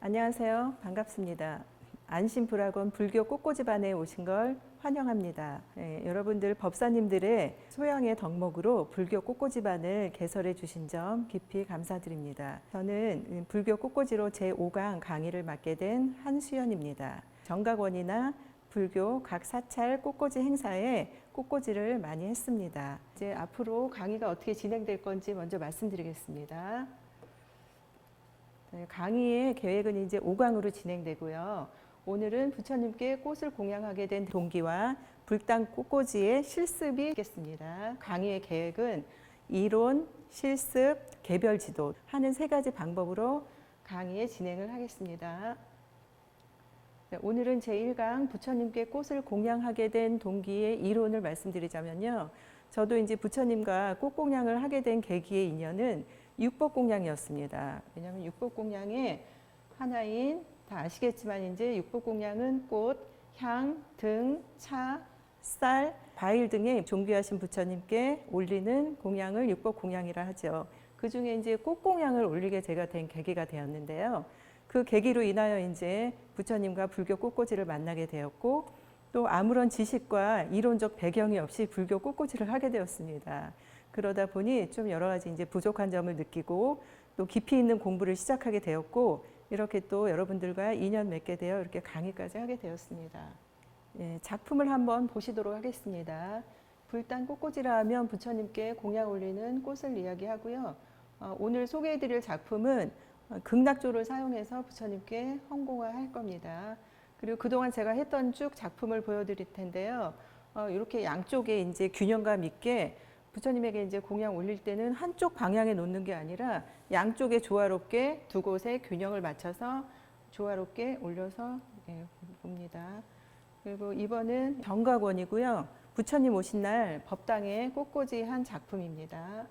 안녕하세요. 반갑습니다. 안심불학원 불교 꽃꽂이반에 오신 걸 환영합니다. 여러분들 법사님들의 소양의 덕목으로 불교 꽃꽂이반을 개설해 주신 점 깊이 감사드립니다. 저는 불교 꽃꽂이로 제5강 강의를 맡게 된 한수연입니다. 정각원이나 불교 각 사찰 꽃꽂이 행사에 꽃꽂이를 많이 했습니다. 이제 앞으로 강의가 어떻게 진행될 건지 먼저 말씀드리겠습니다. 강의의 계획은 이제 5강으로 진행되고요. 오늘은 부처님께 꽃을 공양하게 된 동기와 불당 꽃꽂이의 실습이 있겠습니다. 강의의 계획은 이론, 실습, 개별 지도 하는 세 가지 방법으로 강의에 진행을 하겠습니다. 오늘은 제1강 부처님께 꽃을 공양하게 된 동기의 이론을 말씀드리자면요. 저도 이제 부처님과 꽃 공양을 하게 된 계기의 인연은 육법공양이었습니다. 왜냐하면 육법공양의 하나인, 다 아시겠지만 이제 육법공양은 꽃, 향, 등, 차, 쌀, 과일 등의 존귀하신 부처님께 올리는 공양을 육법공양이라 하죠. 그 중에 이제 꽃공양을 올리게 제가 된 계기가 되었는데요. 그 계기로 인하여 이제 부처님과 불교 꽃꽂이를 만나게 되었고, 또 아무런 지식과 이론적 배경이 없이 불교 꽃꽂이를 하게 되었습니다. 그러다 보니 좀 여러 가지 이제 부족한 점을 느끼고 또 깊이 있는 공부를 시작하게 되었고, 이렇게 또 여러분들과 인연 맺게 되어 이렇게 강의까지 하게 되었습니다. 작품을 한번 보시도록 하겠습니다. 불당 꽃꽂이라 하면 부처님께 공양 올리는 꽃을 이야기하고요. 오늘 소개해드릴 작품은 극락조를 사용해서 부처님께 헌공할 겁니다. 그리고 그동안 제가 했던 쭉 작품을 보여드릴 텐데요. 이렇게 양쪽에 이제 균형감 있게 부처님에게 이제 공양 올릴 때는 한쪽 방향에 놓는 게 아니라 양쪽에 조화롭게 두 곳에 균형을 맞춰서 조화롭게 올려서 봅니다. 그리고 이번은 정각원이고요. 부처님 오신 날 법당에 꽃꽂이 한 작품입니다.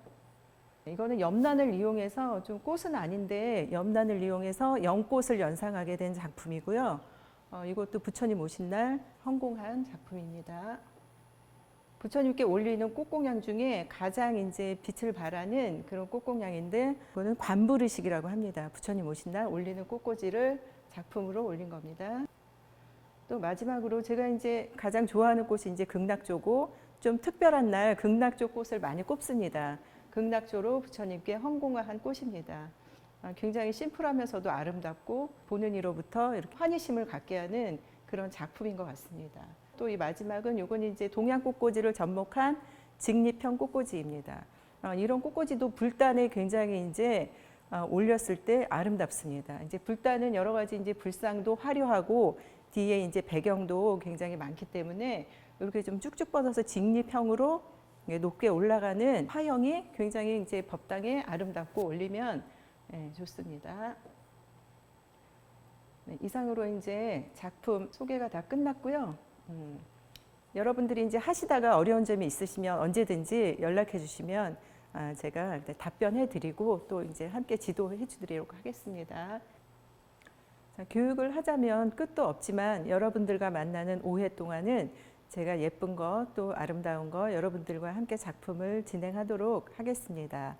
이거는 염란을 이용해서, 좀 꽃은 아닌데 염란을 이용해서 연꽃을 연상하게 된 작품이고요. 이것도 부처님 오신 날 헌공한 작품입니다. 부처님께 올리는 꽃공양 중에 가장 이제 빛을 발하는 그런 꽃공양인데, 그거는 관부르식이라고 합니다. 부처님 오신 날 올리는 꽃꽂이를 작품으로 올린 겁니다. 또 마지막으로 제가 이제 가장 좋아하는 꽃이 이제 극락조고, 좀 특별한 날 극락조 꽃을 많이 꼽습니다. 극락조로 부처님께 헌공한 꽃입니다. 굉장히 심플하면서도 아름답고 보는 이로부터 이렇게 환희심을 갖게 하는 그런 작품인 것 같습니다. 또 이 마지막은 요건 이제 동양 꽃꽂이를 접목한 직립형 꽃꽂이입니다. 이런 꽃꽂이도 불단에 굉장히 이제 올렸을 때 아름답습니다. 이제 불단은 여러 가지 이제 불상도 화려하고 뒤에 이제 배경도 굉장히 많기 때문에 이렇게 좀 쭉쭉 뻗어서 직립형으로 높게 올라가는 화형이 굉장히 이제 법당에 아름답고 올리면 좋습니다. 이상으로 이제 작품 소개가 다 끝났고요. 여러분들이 이제 하시다가 어려운 점이 있으시면 언제든지 연락해 주시면 제가 답변해 드리고 또 이제 함께 지도해 주도록 하겠습니다. 자, 교육을 하자면 끝도 없지만 여러분들과 만나는 5회 동안은 제가 예쁜 것 또 아름다운 것 여러분들과 함께 작품을 진행하도록 하겠습니다.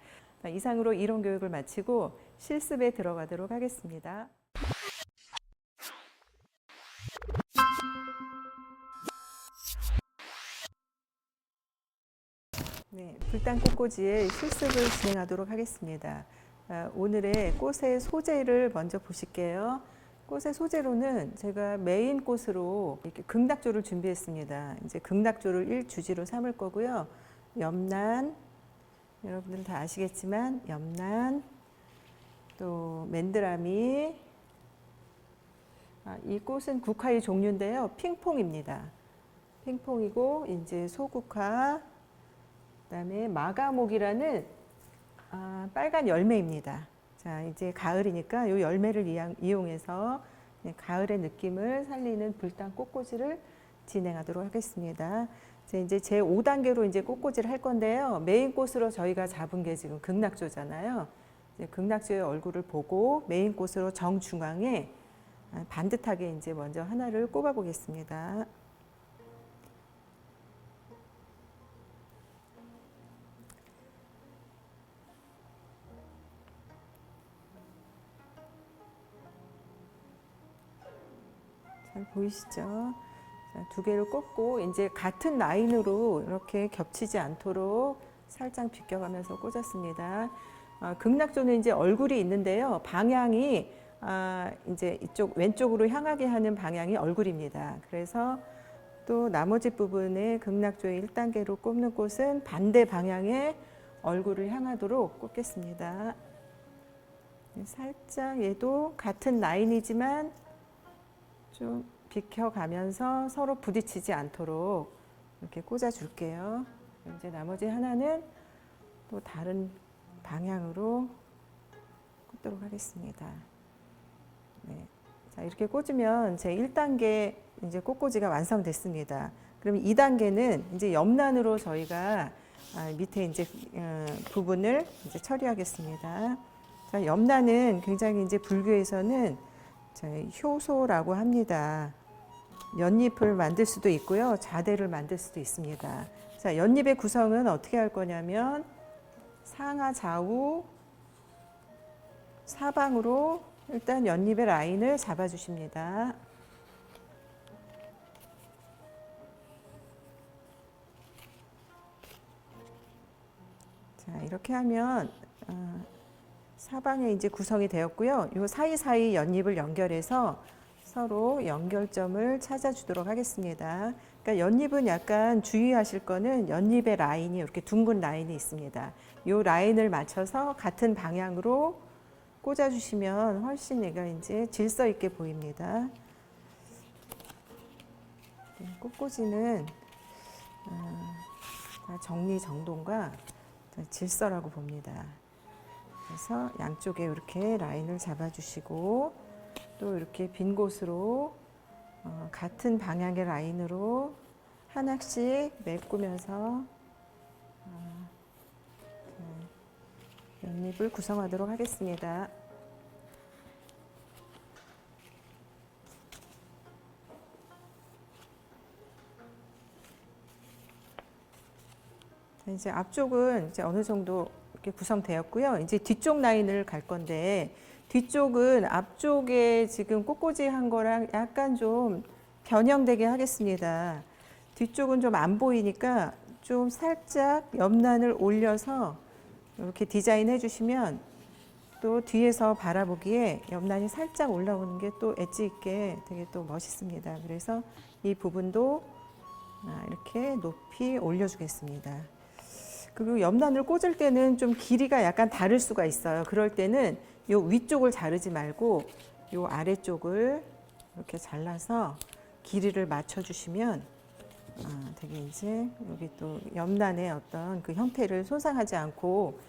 이상으로 이론 교육을 마치고 실습에 들어가도록 하겠습니다. 네, 불당 꽃꽂이의 실습을 진행하도록 하겠습니다. 오늘의 꽃의 소재를 먼저 보실게요. 꽃의 소재로는 제가 메인 꽃으로 이렇게 극락조를 준비했습니다. 이제 극락조를 1주지로 삼을 거고요. 염란, 여러분들 다 아시겠지만 염란, 또 맨드라미, 이 꽃은 국화의 종류인데요. 핑퐁입니다. 핑퐁이고 이제 소국화, 그다음에 마가목이라는 빨간 열매입니다. 자, 이제 가을이니까 이 열매를 이용해서 가을의 느낌을 살리는 불당 꽃꽂이를 진행하도록 하겠습니다. 이제 제 5단계로 이제 꽃꽂이를 할 건데요. 메인 꽃으로 저희가 잡은 게 지금 극락조잖아요. 극락조의 얼굴을 보고 메인 꽃으로 정중앙에 반듯하게 이제 먼저 하나를 꼽아 보겠습니다. 잘 보이시죠? 자, 두 개를 꽂고 이제 같은 라인으로 이렇게 겹치지 않도록 살짝 비껴가면서 꽂았습니다. 극락조는 이제 얼굴이 있는데요. 방향이 이제 이쪽 왼쪽으로 향하게 하는 방향이 얼굴입니다. 그래서 또 나머지 부분에 극락조의 1단계로 꼽는 꽃은 반대 방향에 얼굴을 향하도록 꽂겠습니다. 살짝 얘도 같은 라인이지만 좀 비켜가면서 서로 부딪히지 않도록 이렇게 꽂아줄게요. 이제 나머지 하나는 또 다른 방향으로 꽂도록 하겠습니다. 네. 자, 이렇게 꽂으면 제 1단계 이제 꽃꽂이가 완성됐습니다. 그럼 2단계는 이제 옆란으로 저희가 밑에 이제 부분을 이제 처리하겠습니다. 자, 옆란은 굉장히 이제 불교에서는 효소라고 합니다. 연잎을 만들 수도 있고요, 자대를 만들 수도 있습니다. 자, 연잎의 구성은 어떻게 할 거냐면 상하 좌우 사방으로 일단 연잎의 라인을 잡아주십니다. 자, 이렇게 하면 사방에 이제 구성이 되었고요. 이 사이사이 연잎을 연결해서 서로 연결점을 찾아주도록 하겠습니다. 그러니까 연잎은 약간 주의하실 거는 연잎의 라인이 이렇게 둥근 라인이 있습니다. 이 라인을 맞춰서 같은 방향으로 꽂아주시면 훨씬 얘가 이제 질서 있게 보입니다. 꽃꽂이는 정리정돈과 질서라고 봅니다. 그래서 양쪽에 이렇게 라인을 잡아주시고 또 이렇게 빈 곳으로 같은 방향의 라인으로 하나씩 메꾸면서 연잎을 구성하도록 하겠습니다. 이제 앞쪽은 이제 어느 정도 이렇게 구성되었고요. 이제 뒤쪽 라인을 갈 건데 뒤쪽은 앞쪽에 지금 꽃꽂이 한 거랑 약간 좀 변형되게 하겠습니다. 뒤쪽은 좀 안 보이니까 좀 살짝 옆란을 올려서 이렇게 디자인 해주시면 또 뒤에서 바라보기에 옆란이 살짝 올라오는 게 또 엣지 있게 되게 또 멋있습니다. 그래서 이 부분도 이렇게 높이 올려주겠습니다. 그리고 옆란을 꽂을 때는 좀 길이가 약간 다를 수가 있어요. 그럴 때는 이 위쪽을 자르지 말고 이 아래쪽을 이렇게 잘라서 길이를 맞춰주시면 되게 이제 여기 또 옆란의 어떤 그 형태를 손상하지 않고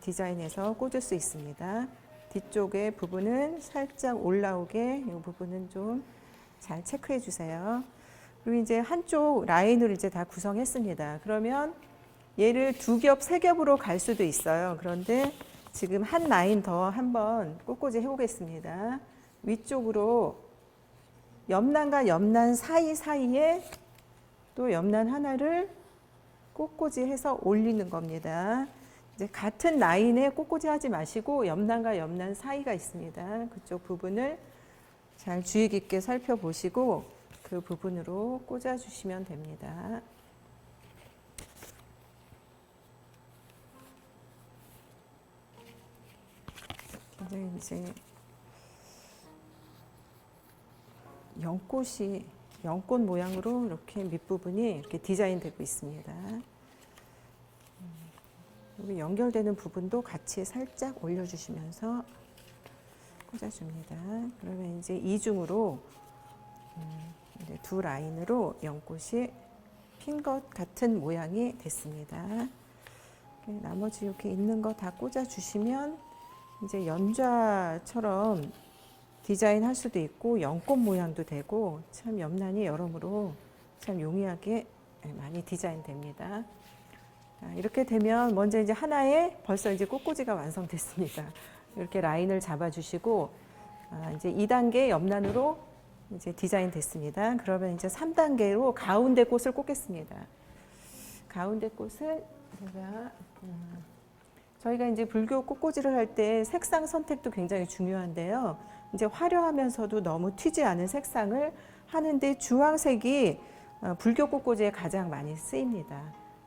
디자인해서 꽂을 수 있습니다. 뒤쪽의 부분은 살짝 올라오게 이 부분은 좀 잘 체크해 주세요. 그리고 이제 한쪽 라인을 이제 다 구성했습니다. 그러면 얘를 두 겹, 세 겹으로 갈 수도 있어요. 그런데 지금 한 라인 더 한번 꽃꽂이 해보겠습니다. 위쪽으로 옆란과 옆란 사이사이에 또 옆란 하나를 꽃꽂이 해서 올리는 겁니다. 이제 같은 라인에 꽃꽂이 하지 마시고 옆란과 옆란 사이가 있습니다. 그쪽 부분을 잘 주의 깊게 살펴보시고 그 부분으로 꽂아주시면 됩니다. 이제 연꽃 모양으로 이렇게 밑부분이 이렇게 디자인되고 있습니다. 여기 연결되는 부분도 같이 살짝 올려주시면서 꽂아줍니다. 그러면 이제 이중으로 이제 두 라인으로 연꽃이 핀 것 같은 모양이 됐습니다. 나머지 이렇게 있는 거 다 꽂아주시면 이제 연좌처럼 디자인 할 수도 있고 연꽃 모양도 되고 참 옆란이 여러모로 참 용이하게 많이 디자인 됩니다. 이렇게 되면 먼저 이제 하나에 벌써 이제 꽃꽂이가 완성됐습니다. 이렇게 라인을 잡아주시고 이제 2단계 옆란으로 이제 디자인 됐습니다. 그러면 이제 3단계로 가운데 꽃을 꽂겠습니다. 가운데 꽃을 저희가 이제 불교 꽃꽂이를 할 때 색상 선택도 굉장히 중요한데요. 이제 화려하면서도 너무 튀지 않은 색상을 하는데 주황색이 불교 꽃꽂이에 가장 많이 쓰입니다.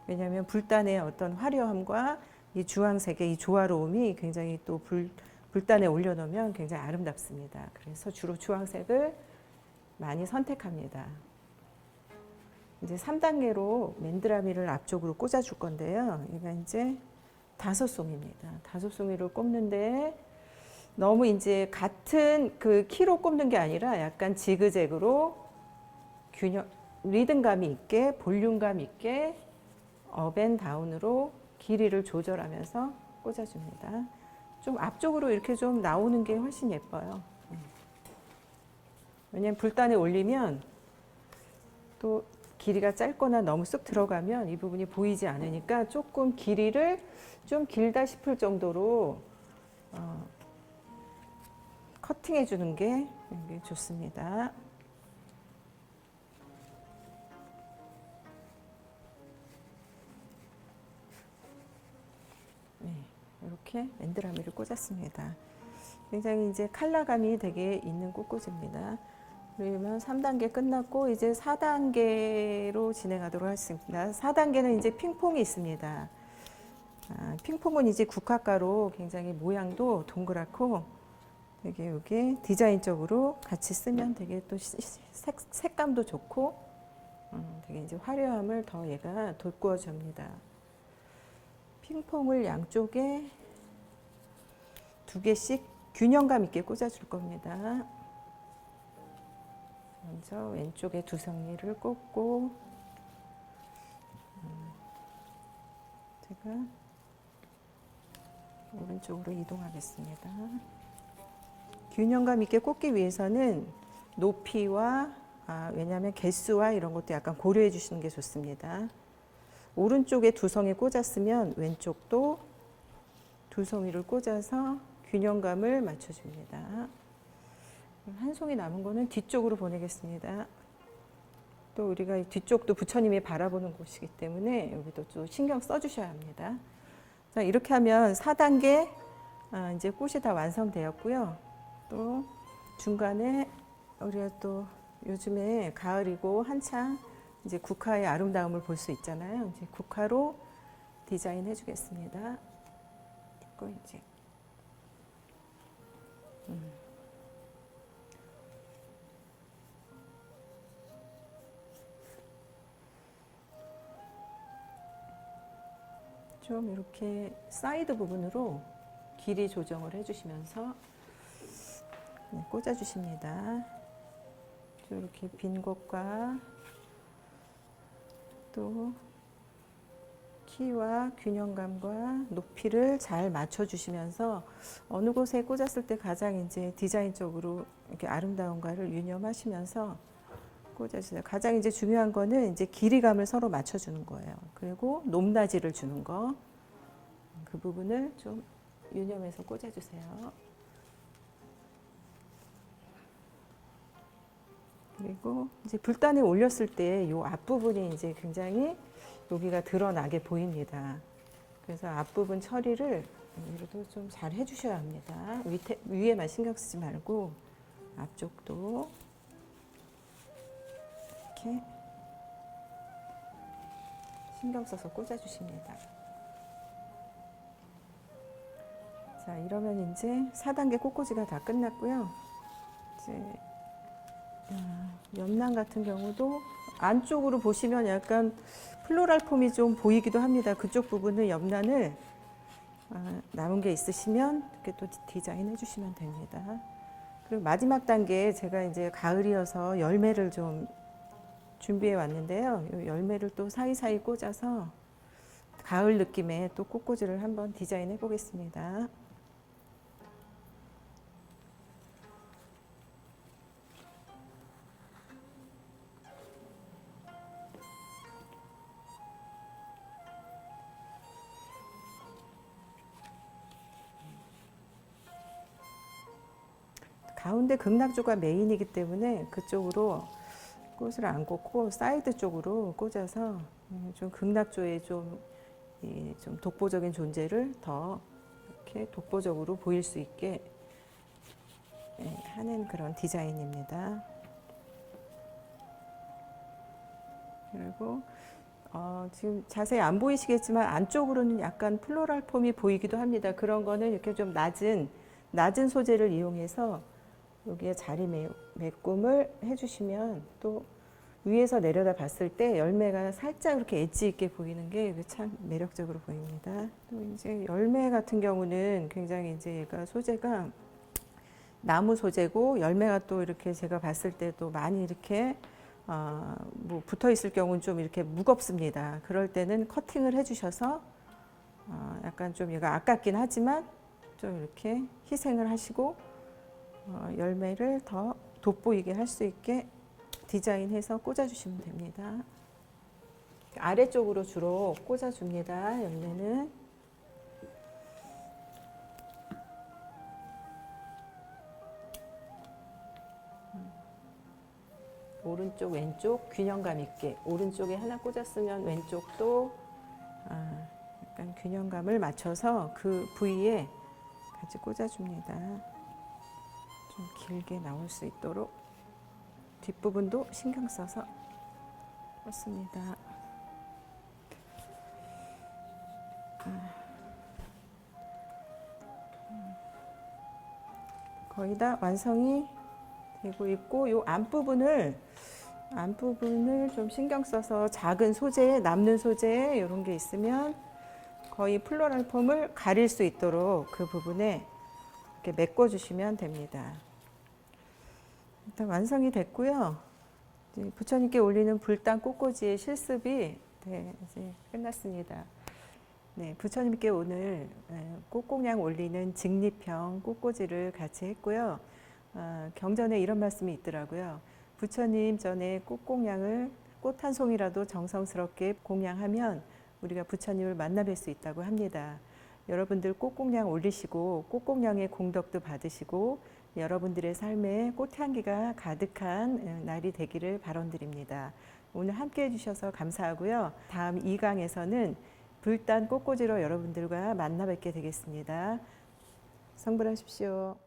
왜냐하면 불단의 어떤 화려함과 이 주황색의 이 조화로움이 굉장히 또 불단에 올려놓으면 굉장히 아름답습니다. 그래서 주로 주황색을 많이 선택합니다. 이제 3단계로 맨드라미를 앞쪽으로 꽂아줄 건데요. 이거 이제 5송이입니다. 5송이를 꼽는데 너무 이제 같은 그 키로 꼽는 게 아니라 약간 지그재그로 균형, 리듬감이 있게 볼륨감 있게 업앤다운으로 길이를 조절하면서 꽂아줍니다. 좀 앞쪽으로 이렇게 좀 나오는 게 훨씬 예뻐요. 왜냐면 불단에 올리면 또 길이가 짧거나 너무 쑥 들어가면 이 부분이 보이지 않으니까 조금 길이를 좀 길다 싶을 정도로 커팅해 주는 게 좋습니다. 네, 이렇게 맨드라미를 꽂았습니다. 굉장히 이제 컬러감이 되게 있는 꽃꽂이입니다. 그러면 3단계 끝났고 이제 4단계로 진행하도록 하겠습니다. 4단계는 이제 핑퐁이 있습니다. 핑퐁은 이제 국화가로 굉장히 모양도 동그랗고 되게 여기 디자인적으로 같이 쓰면 되게 또 색감도 좋고 되게 이제 화려함을 더 얘가 돋구어 줍니다. 핑퐁을 양쪽에 2개씩 균형감 있게 꽂아줄 겁니다. 먼저 왼쪽에 2송이를 꽂고 제가 오른쪽으로 이동하겠습니다. 균형감 있게 꽂기 위해서는 높이와 왜냐하면 개수와 이런 것도 약간 고려해 주시는 게 좋습니다. 오른쪽에 2송이 꽂았으면 왼쪽도 2송이를 꽂아서 균형감을 맞춰줍니다. 한 송이 남은 거는 뒤쪽으로 보내겠습니다. 또 우리가 뒤쪽도 부처님이 바라보는 곳이기 때문에 여기도 좀 신경 써주셔야 합니다. 자, 이렇게 하면 4단계 이제 꽃이 다 완성되었고요. 또 중간에 우리가 또 요즘에 가을이고 한창 이제 국화의 아름다움을 볼 수 있잖아요. 이제 국화로 디자인해 주겠습니다. 그리고 이제 좀 이렇게 사이드 부분으로 길이 조정을 해주시면서 꽂아주십니다. 이렇게 빈 곳과 또 키와 균형감과 높이를 잘 맞춰주시면서 어느 곳에 꽂았을 때 가장 이제 디자인적으로 이렇게 아름다운가를 유념하시면서 꽂아주세요. 가장 이제 중요한 거는 이제 길이감을 서로 맞춰주는 거예요. 그리고 높낮이를 주는 거. 그 부분을 좀 유념해서 꽂아주세요. 그리고 이제 불단에 올렸을 때 이 앞부분이 이제 굉장히 여기가 드러나게 보입니다. 그래서 앞부분 처리를 여기도 좀 잘 해주셔야 합니다. 위에만 신경 쓰지 말고 앞쪽도 이렇게 신경 써서 꽂아주십니다. 자, 이러면 이제 4단계 꽃꽂이가 다 끝났고요. 이제 옆난 같은 경우도 안쪽으로 보시면 약간 플로랄 폼이 좀 보이기도 합니다. 그쪽 부분을 옆난을 남은 게 있으시면 이렇게 또 디자인해 주시면 됩니다. 그리고 마지막 단계에 제가 이제 가을이어서 열매를 좀 준비해 왔는데요. 이 열매를 또 사이사이 꽂아서 가을 느낌의 또 꽃꽂이를 한번 디자인해 보겠습니다. 가운데 극락조가 메인이기 때문에 그쪽으로 꽃을 안 꽂고 사이드 쪽으로 꽂아서 좀 극락조의 좀 독보적인 존재를 더 이렇게 독보적으로 보일 수 있게 하는 그런 디자인입니다. 그리고 지금 자세히 안 보이시겠지만 안쪽으로는 약간 플로럴 폼이 보이기도 합니다. 그런 거는 이렇게 좀 낮은 소재를 이용해서 여기에 자리 메꿈을 해주시면 또 위에서 내려다 봤을 때 열매가 살짝 이렇게 엣지 있게 보이는 게 참 매력적으로 보입니다. 또 이제 열매 같은 경우는 굉장히 이제 얘가 소재가 나무 소재고 열매가 또 이렇게 제가 봤을 때도 많이 이렇게 뭐 붙어 있을 경우는 좀 이렇게 무겁습니다. 그럴 때는 커팅을 해주셔서 약간 좀 얘가 아깝긴 하지만 좀 이렇게 희생을 하시고 열매를 더 돋보이게 할 수 있게 디자인해서 꽂아주시면 됩니다. 아래쪽으로 주로 꽂아줍니다. 열매는. 오른쪽 왼쪽 균형감 있게 오른쪽에 하나 꽂았으면 왼쪽도 약간 균형감을 맞춰서 그 부위에 같이 꽂아줍니다. 좀 길게 나올 수 있도록 뒷부분도 신경 써서 꽂습니다. 거의 다 완성이 되고 있고 이 앞부분을 좀 신경 써서 작은 소재, 남는 소재 이런 게 있으면 거의 플로럴 폼을 가릴 수 있도록 그 부분에 이렇게 메꿔 주시면 됩니다. 일단 완성이 됐고요. 이제 부처님께 올리는 불단 꽃꽂이의 실습이 이제 끝났습니다. 네, 부처님께 오늘 꽃공양 올리는 직립형 꽃꽂이를 같이 했고요. 경전에 이런 말씀이 있더라고요. 부처님 전에 꽃공양을 꽃 한 송이라도 정성스럽게 공양하면 우리가 부처님을 만나뵐 수 있다고 합니다. 여러분들 꽃공양 올리시고 꽃공양의 공덕도 받으시고 여러분들의 삶에 꽃향기가 가득한 날이 되기를 바람드립니다. 오늘 함께 해주셔서 감사하고요. 다음 2강에서는 불단 꽃꽂이로 여러분들과 만나 뵙게 되겠습니다. 성불하십시오.